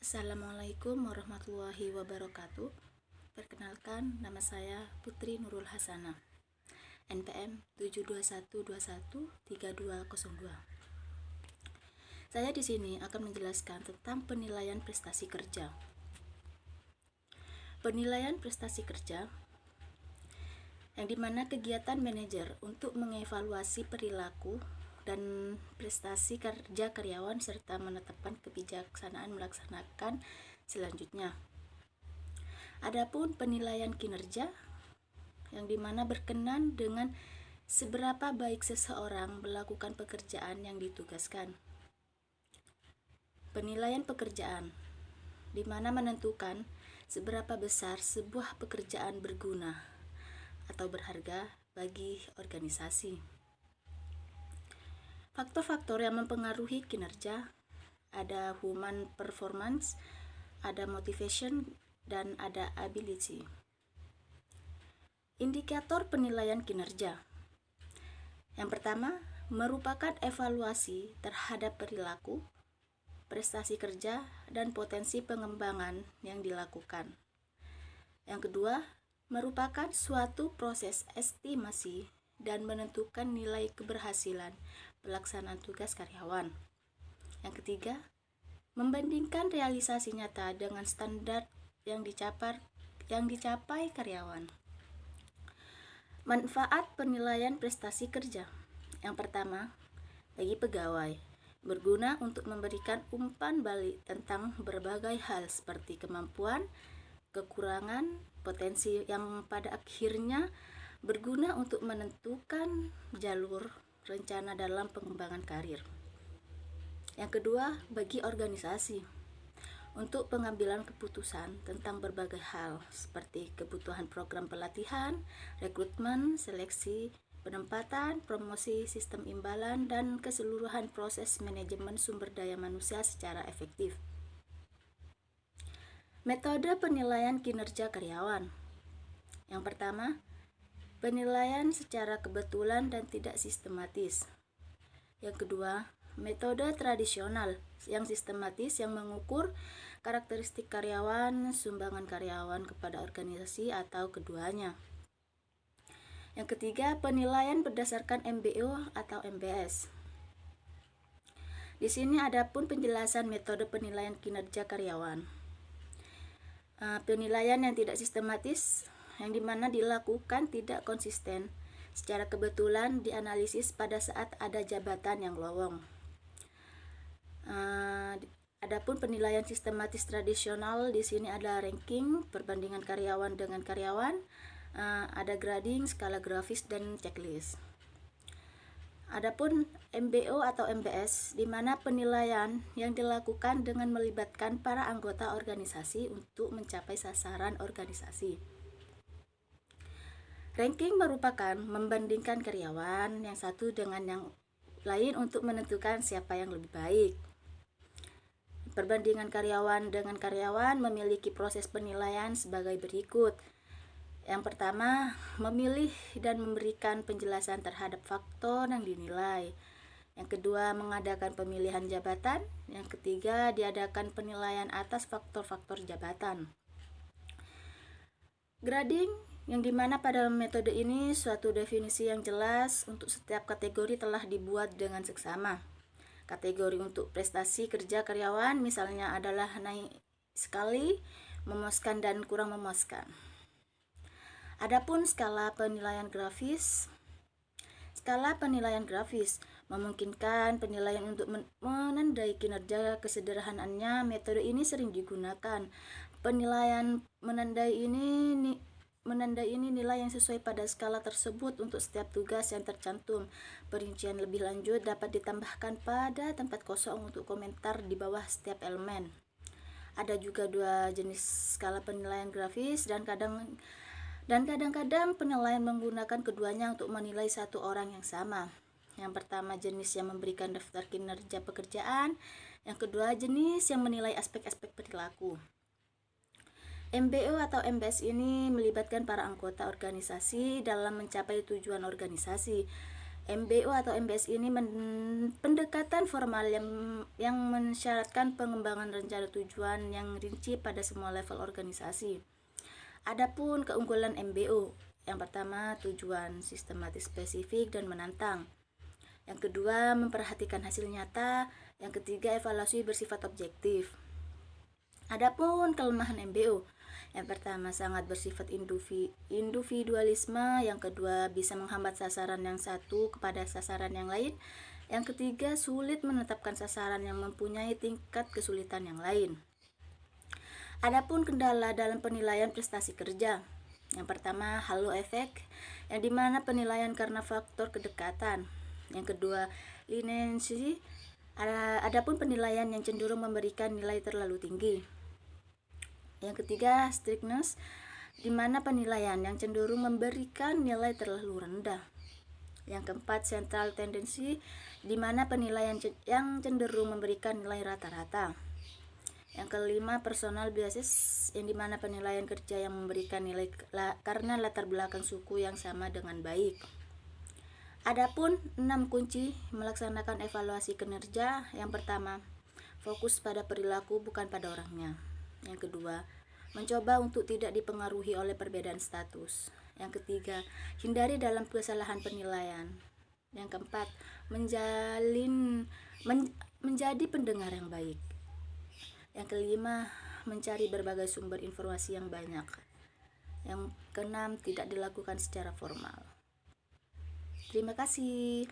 Assalamualaikum warahmatullahi wabarakatuh. Perkenalkan, nama saya Putri Nurul Hasanah, NPM 721213202. Saya di sini akan menjelaskan tentang penilaian prestasi kerja. Penilaian prestasi kerja yang dimana kegiatan manajer untuk mengevaluasi perilaku dan prestasi kerja karyawan serta menetapkan kebijaksanaan melaksanakan selanjutnya. Adapun penilaian kinerja yang dimana berkenan dengan seberapa baik seseorang melakukan pekerjaan yang ditugaskan. Penilaian pekerjaan dimana menentukan seberapa besar sebuah pekerjaan berguna atau berharga bagi organisasi. Faktor-faktor yang mempengaruhi kinerja ada human performance, ada motivation, dan ada ability. Indikator penilaian kinerja. Yang pertama, merupakan evaluasi terhadap perilaku, prestasi kerja, dan potensi pengembangan yang dilakukan. Yang kedua, merupakan suatu proses estimasi dan menentukan nilai keberhasilan pelaksanaan tugas karyawan. Yang ketiga, membandingkan realisasi nyata dengan standar yang dicapai karyawan. Manfaat penilaian prestasi kerja. Yang pertama, bagi pegawai, berguna untuk memberikan umpan balik tentang berbagai hal seperti kemampuan, kekurangan, potensi yang pada akhirnya berguna untuk menentukan jalur rencana dalam pengembangan karir. Yang kedua, bagi organisasi untuk pengambilan keputusan tentang berbagai hal seperti kebutuhan program pelatihan, rekrutmen, seleksi, penempatan, promosi, sistem imbalan, dan keseluruhan proses manajemen sumber daya manusia secara efektif. Metode penilaian kinerja karyawan. Yang pertama, penilaian secara kebetulan dan tidak sistematis. Yang kedua, metode tradisional yang sistematis yang mengukur karakteristik karyawan, sumbangan karyawan kepada organisasi atau keduanya. Yang ketiga, penilaian berdasarkan MBO atau MBS. Di sini ada pun penjelasan metode penilaian kinerja karyawan. Penilaian yang tidak sistematis yang dimana dilakukan tidak konsisten, secara kebetulan dianalisis pada saat ada jabatan yang lowong. Adapun penilaian sistematis tradisional, di sini ada ranking, perbandingan karyawan dengan karyawan, ada grading, skala grafis, dan checklist. Adapun MBO atau MBS, di mana penilaian yang dilakukan dengan melibatkan para anggota organisasi untuk mencapai sasaran organisasi. Ranking merupakan membandingkan karyawan yang satu dengan yang lain untuk menentukan siapa yang lebih baik. Perbandingan karyawan dengan karyawan memiliki proses penilaian sebagai berikut. Yang pertama, memilih dan memberikan penjelasan terhadap faktor yang dinilai. Yang kedua, mengadakan pemilihan jabatan. Yang ketiga, diadakan penilaian atas faktor-faktor jabatan. Grading, yang dimana pada metode ini suatu definisi yang jelas untuk setiap kategori telah dibuat dengan seksama. Kategori untuk prestasi kerja karyawan misalnya adalah naik sekali, memuaskan, dan kurang memuaskan. Adapun skala penilaian grafis. Skala penilaian grafis memungkinkan penilaian untuk menandai kinerja. Kesederhanaannya, metode ini sering digunakan. Penilaian menandai ini nilai yang sesuai pada skala tersebut untuk setiap tugas yang tercantum. Perincian lebih lanjut dapat ditambahkan pada tempat kosong untuk komentar di bawah setiap elemen. Ada juga dua jenis skala penilaian grafis dan kadang-kadang penilaian menggunakan keduanya untuk menilai satu orang yang sama. Yang pertama, jenis yang memberikan daftar kinerja pekerjaan. Yang kedua, jenis yang menilai aspek-aspek perilaku. MBO atau MBS ini melibatkan para anggota organisasi dalam mencapai tujuan organisasi. MBO atau MBS ini pendekatan formal yang mensyaratkan pengembangan rencana tujuan yang rinci pada semua level organisasi. Adapun keunggulan MBO, yang pertama tujuan sistematis, spesifik, dan menantang. Yang kedua memperhatikan hasil nyata. Yang ketiga evaluasi bersifat objektif. Adapun kelemahan MBO, yang pertama sangat bersifat individualisme, yang kedua bisa menghambat sasaran yang satu kepada sasaran yang lain, yang ketiga sulit menetapkan sasaran yang mempunyai tingkat kesulitan yang lain. Adapun kendala dalam penilaian prestasi kerja, yang pertama halo efek, yang dimana penilaian karena faktor kedekatan. Yang kedua leniency, adapun penilaian yang cenderung memberikan nilai terlalu tinggi. Yang ketiga strictness, di mana penilaian yang cenderung memberikan nilai terlalu rendah. Yang keempat central tendency, di mana penilaian yang cenderung memberikan nilai rata-rata. Yang kelima personal biases, yang dimana penilaian kerja yang memberikan nilai karena latar belakang suku yang sama dengan baik. Adapun 6 kunci melaksanakan evaluasi kinerja. Yang pertama, fokus pada perilaku bukan pada orangnya. Yang kedua, mencoba untuk tidak dipengaruhi oleh perbedaan status. Yang ketiga, hindari dalam kesalahan penilaian. Yang keempat, menjadi pendengar yang baik. Yang kelima, mencari berbagai sumber informasi yang banyak. Yang keenam, tidak dilakukan secara formal. Terima kasih.